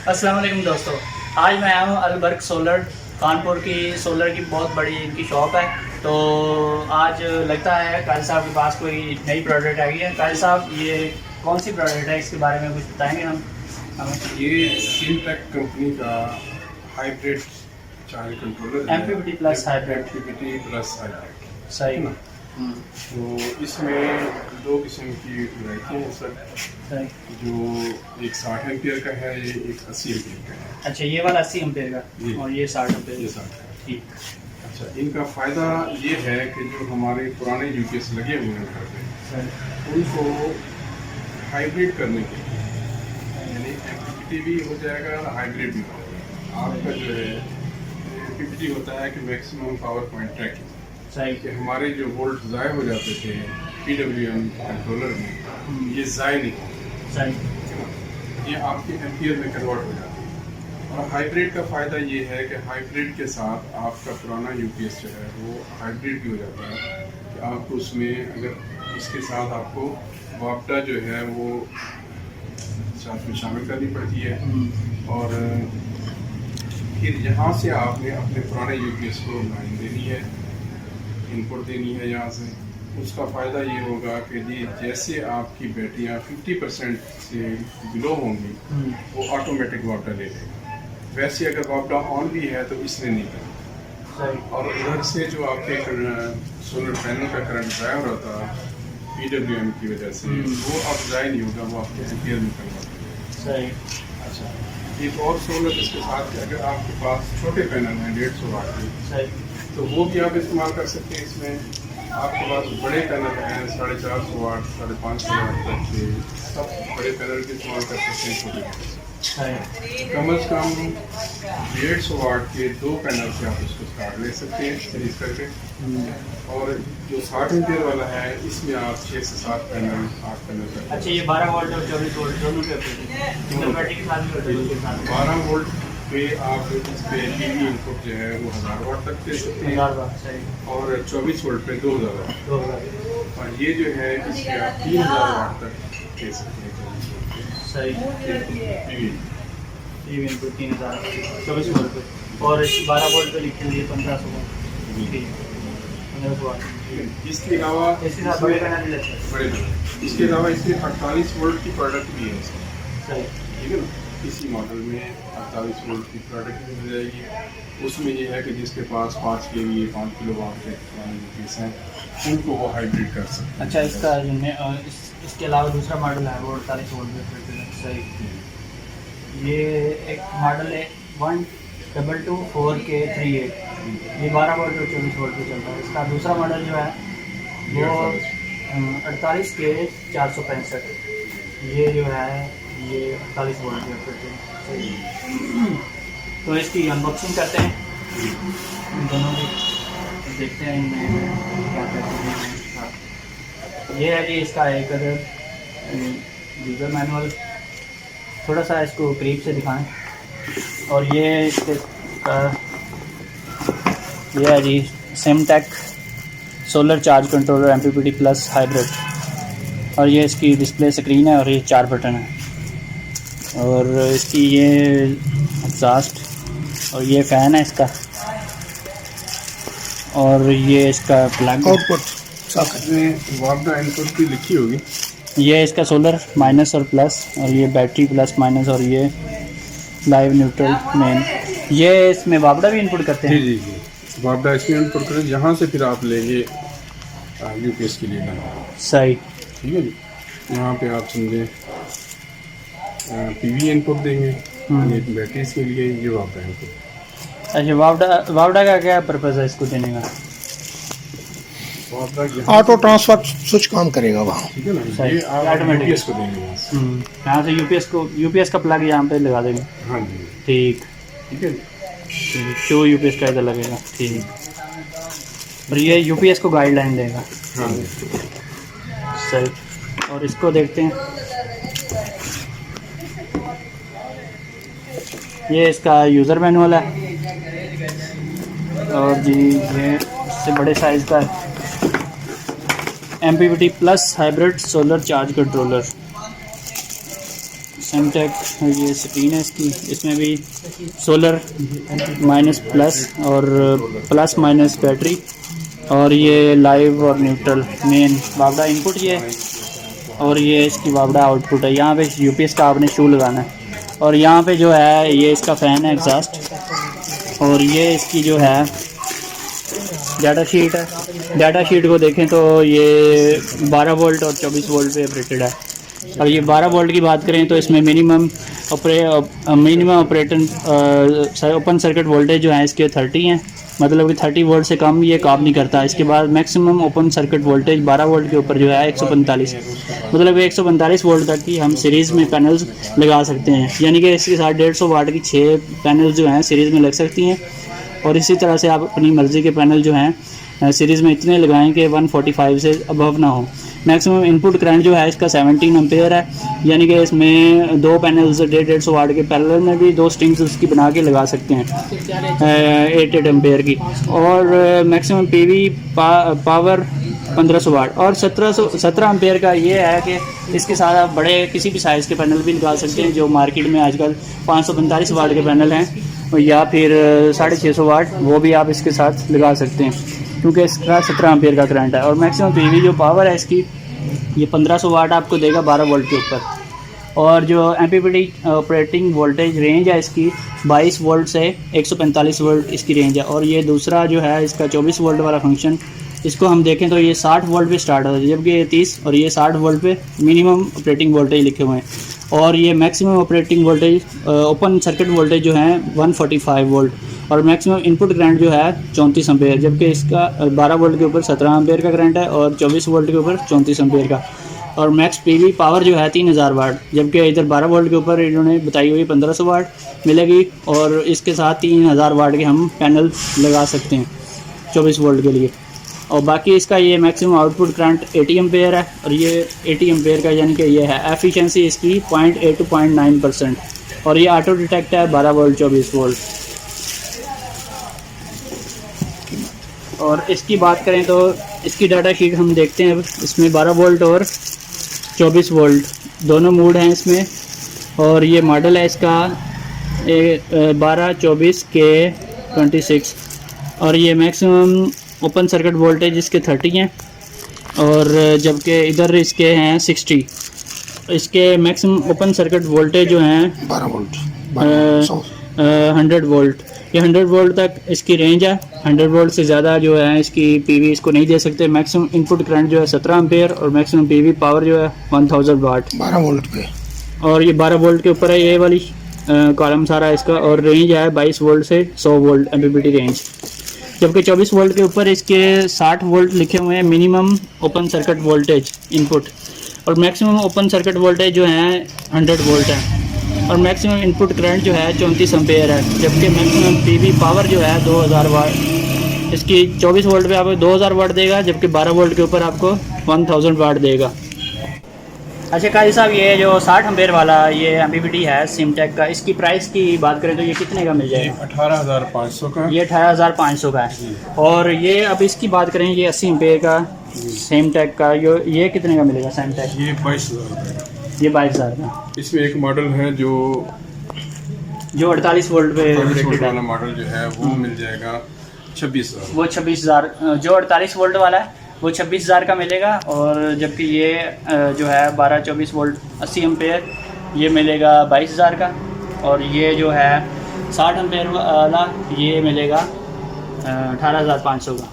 अस्सलाम वालेकुम दोस्तों, आज मैं आया हूँ अलबर्क सोलर कानपुर की। सोलर की बहुत बड़ी इनकी शॉप है। तो आज लगता है कायल साहब के पास कोई नई प्रोडक्ट आई है। कायल साहब, ये कौन सी प्रोडक्ट है, इसके बारे में कुछ बताएंगे हमें? ये सीमटेक कंपनी का हाइब्रिड चार्ज कंट्रोलर है। MPPT plus hybrid. MPPT plus hybrid, सही है ना। तो इसमें दो किस्म की वैरायटी हैं सर। सही। जो एक 60 एम्पियर का है, ये एक 80 एम्पियर का है। अच्छा, ये वाला 80 एम्पेयर जी। का और ये 60 एम्पेयर ये का। 60 है। ठीक। अच्छा, इनका फ़ायदा ये है कि जो हमारे पुराने यूपीएस लगे हुए हैं घर पे, सही। उनको हाइब्रिड करने के लिए, यानी MPPT भी हो जाएगा और हाइब्रिड भी हो जाएगा। आपका जो है MPPT होता है कि मैक्सिमम पावर पॉइंट ट्रैकिंग, सही। कि हमारे जो वोल्ट ज़ाय हो जाते थे PWM कंट्रोलर में, ये ज़ाय नहीं होते, सही। ये आपके एम्पियर में कन्वर्ट हो जाते हैं। और हाइब्रिड का फ़ायदा ये है कि हाइब्रिड के साथ आपका पुराना यूपीएस जो है वो हाइब्रिड भी हो जाता है, कि आपको उसमें अगर इसके साथ आपको वापडा जो है वो साथ में शामिल करनी पड़ती है। और फिर यहाँ से आपने अपने पुराने यूपीएस को लाइन देनी है, इनपुट देनी है यहाँ से। उसका फ़ायदा ये होगा कि जी जैसे आपकी बैटरियाँ 50% से बिलो होंगी, वो ऑटोमेटिक वापडा ले लेगा। वैसे अगर वापडा ऑन भी है तो इसने नहीं करना। सही। और उधर से जो आपके सोलर पैनल का करंट ड्राइव होता PWM की वजह से, वो अब ड्राइव नहीं होगा, वो आपके एम्पियर में कन्वर्ट होगा। सही। अच्छा, एक और सहूलत इसके साथ कि अगर आपके पास छोटे पैनल हैं 150 वाट के, सही। तो वो भी आप इस्तेमाल कर सकते हैं। इसमें आपके पास बड़े पैनल हैं 450 वाट, 550 वाट तक के, सब बड़े पैनल के इस्तेमाल कर सकते हैं छोटे पैनल से। सही। कम अज़ कम 150 वाट के 2 पैनल से आप इसको स्टार्ट ले सकते हैं सीरीज करके। और जो 60 एम्पियर वाला है, इसमें आप 6 से 7 पैनल, 8 पैनल कर। अच्छा, ये 12 वोल्ट और 24 वोल्ट दोनों पे सिंगल बैटरी के साथ भी होता है? 12 वोल्ट पे आप इस पे PV इनपुट जो है वो 1000 वाट तक दे सकते हैं, 1000 वाट। सही। और 24 वोल्ट पे 2000 वाट। 2000। और ये जो है इसके आप 3000 वाट तक दे सकते हैं 24 वोल्ट पे सही। PV। ये इनपुट 3000 24 वोल्ट पे, और 12 वोल्ट पे लिखे हुए 1500 वाट। ठीक है, 1500 वाट। इसके अलावा इसके साथ बड़े पैनल भी लगते हैं? बड़े पैनल, इसके अलावा इसके 48 वोल्ट की प्रोडक्ट भी है इसमें। सही। ठीक है ना, इसी मॉडल में 48 वोल्ट की प्रोडक्ट भी मिल जाएगी। उसमें ये है कि जिसके पास 5 kVA 5 किलोवाट के यूपीएस हैं, उनको वो हाइब्रिड कर सकते हैं। अच्छा, इसका इसके अलावा दूसरा मॉडल है वो 48 वोल्ट पे। सही। ये एक मॉडल है 1224K38, ये 12 वोल्ट और 24 वोल्ट पे चलता है। इसका दूसरा मॉडल जो है वो 48K465, ये जो है ये 48 वोल्ट पे। तो इसकी अनबॉक्सिंग करते हैं इन दोनों की, देखते हैं इनमें क्या करते हैं। ये है जी इसका एक यूज़र मैनुअल, थोड़ा सा इसको करीब से दिखाएं। और ये इसके ये है जी Semtech solar charge controller MPPT plus hybrid. और ये इसकी डिस्प्ले स्क्रीन है और ये 4 बटन है। और इसकी ये एग्जॉस्ट, और ये फ़ैन है इसका, और ये इसका प्लग आउटपुट साथ में वापडा इनपुट भी लिखी होगी। ये इसका सोलर माइनस और प्लस, और ये बैटरी प्लस माइनस, और ये लाइव न्यूट्रल मेन। ये इसमें वापडा भी इनपुट करते हैं? जी, वापडा इसमें इनपुट करें, यहाँ से फिर आप लेंगे यूपीएस के लिए लाना। सही। ठीक है जी, यहाँ पे आप समझे PV इनपुट देंगे, ये बैटरीज के लिए, ये वापडा इनपुट। अच्छा, वापडा का क्या पर्पज़ है इसको देने का? ऑटो ट्रांसफर स्विच काम करेगा वहाँ। ठीक है ना, सही। ये आप ऑटोमेटिक यूपीएस को देंगे यहाँ से। यहाँ से यूपीएस का प्लग यहाँ पे लगा देंगे। हाँ जी, ठीक। ठीक है। शो यूपीएस का इधर लगेगा। ठीक। और ये यूपीएस को गाइडलाइन देगा। हाँ जी, सही। और इसको देखते हैं, ये इसका यूज़र मैनुअल है। और जी ये इससे बड़े साइज़ का है, MPPT plus hybrid solar charge controller. Semtech ये स्क्रीन है इसकी, इसमें भी सोलर माइनस प्लस और प्लस माइनस बैटरी, और ये लाइव और न्यूट्रल मेन वावडा इनपुट ये है, और ये इसकी वावडा आउटपुट है। यहाँ पे यूपीएस का आपने शू लगाना है, और यहाँ पे जो है ये इसका फ़ैन है एग्जॉस्ट, और ये इसकी जो है डाटा शीट है। डाटा शीट को देखें तो ये 12 वोल्ट और 24 वोल्ट पे ऑपरेटेड है। और ये 12 वोल्ट की बात करें तो इसमें minimum operator open circuit voltage जो है इसके 30 हैं, मतलब कि 30 वोल्ट से कम ये काम नहीं करता। इसके बाद maximum open circuit voltage 12 volt के ऊपर जो है 145, मतलब 145 वोल्ट तक की हम सीरीज़ में पैनल्स लगा सकते हैं, यानी कि इसके साथ 150 वाट की 6 पैनल्स जो हैं सीरीज़ में लग सकती हैं। और इसी तरह से आप अपनी मर्ज़ी के पैनल जो हैं सीरीज़ में इतने लगाएं कि 145 से अबव ना हो। मैक्सिमम इनपुट करंट जो है इसका 17 एम्पेयर है, यानी कि इसमें 2 पैनल्स 150 वाट के पैरेलल में भी 2 स्ट्रिंग्स उसकी बना के लगा सकते हैं 8 एम्पेयर की। और मैक्सिमम पीवी पावर 1500 वाट और 17 एम्पेयर का ये है कि इसके साथ आप बड़े किसी भी साइज़ के पैनल भी लगा सकते हैं, जो मार्केट में आजकल 545 वाट के पैनल हैं, या फिर 650 वाट, वो भी आप इसके साथ लगा सकते हैं, क्योंकि इसका 17 एम्पेयर का करंट है। और मैक्सिमम पीवी जो पावर है इसकी ये 1500 वाट आपको देगा 12 वोल्ट के ऊपर। और जो एमपीपीटी ऑपरेटिंग वोल्टेज रेंज है इसकी 22 वोल्ट से 145 वोल्ट इसकी रेंज है। और ये दूसरा जो है इसका 24 वोल्ट वाला फंक्शन, इसको हम देखें तो ये 60 वोल्ट पे स्टार्ट होता है, जबकि ये 30 और ये 60 वोल्ट पे मिनिमम ऑपरेटिंग वोल्टेज लिखे हुए हैं। और ये maximum operating voltage open circuit voltage जो है 145 वोल्ट, और मैक्सिमम इनपुट करंट जो है 34 एम्पेयर, जबकि इसका 12 वोल्ट के ऊपर 17 एम्पेयर का करंट है और 24 वोल्ट के ऊपर 34 एम्पेयर का। और मैक्स पीवी पावर जो है 3000 वाट, जबकि इधर 12 वोल्ट के ऊपर इन्होंने बताई हुई 1500 वाट मिलेगी, और इसके साथ 3000 वाट के हम पैनल लगा सकते हैं 24 वोल्ट के लिए। और बाकी इसका ये मैक्सिमम आउटपुट करंट 80 एम्पेयर है, और ये 80 एम्पेयर का यानी कि ये है एफिशिएंसी इसकी 0.8 to 0.9%, और ये ऑटो डिटेक्ट है 12 वोल्ट 24 वोल्ट। और इसकी बात करें तो इसकी डाटा शीट हम देखते हैं, इसमें 12 वोल्ट और 24 वोल्ट दोनों मोड हैं इसमें। और ये मॉडल है इसका 1224 के 26, और ये मैक्सिमम ओपन सर्किट वोल्टेज इसके 30 हैं, और जबकि इधर इसके हैं 60। इसके मैक्सिमम ओपन सर्किट वोल्टेज जो हैं 12 वोल्ट 100 वोल्ट, ये 100 वोल्ट तक इसकी रेंज है। 100 वोल्ट से ज़्यादा जो है इसकी पीवी इसको नहीं दे सकते। मैक्सिमम इनपुट करंट जो है 17 एम्पेयर, और मैक्सिमम पीवी पावर जो है 1000 वाट 12 वोल्ट पे। और ये 12 वोल्ट के ऊपर है ये वाली कॉलम सारा इसका, और रेंज है 22 वोल्ट से 100 वोल्ट एमपीपीटी रेंज। जबकि 24 वोल्ट के ऊपर इसके 60 वोल्ट लिखे हुए हैं minimum open circuit voltage input, और मैक्सिमम ओपन सर्किट वोल्टेज जो है 100 वोल्ट है, और मैक्सिमम इनपुट करंट जो है 34 एम्पेयर है, जबकि मैक्सिमम पीवी पावर जो है 2000 वाट इसकी 24 वोल्ट पे आपको 2000 वाट देगा, जबकि 12 वोल्ट के ऊपर आपको 1000 वाट देगा। अच्छा काजी साहब, ये जो 60 एम्पेयर वाला ये एमपीपीटी है सिमटेक का, इसकी प्राइस की बात करें तो ये कितने का मिल जाएगा? 18,500 का। ये 18,500 का है। और ये अब इसकी बात करें ये 80 एम्पेयर का सिमटेक का, ये कितने का मिलेगा सिमटेक? ये 22,000 का, ये 22,000 का। इसमें एक मॉडल है जो 48 वोल्ट पे वोल्ट वाला मॉडल जो है वो मिल जाएगा 26,000। वो 26,000, जो 48 वोल्ट वाला है वो 26,000 का मिलेगा। और जबकि ये जो है 12-24 वोल्ट 80 एम्पेयर ये मिलेगा 22,000 का। और ये जो है 60 एम्पेयर वाला ये मिलेगा 18,500 का।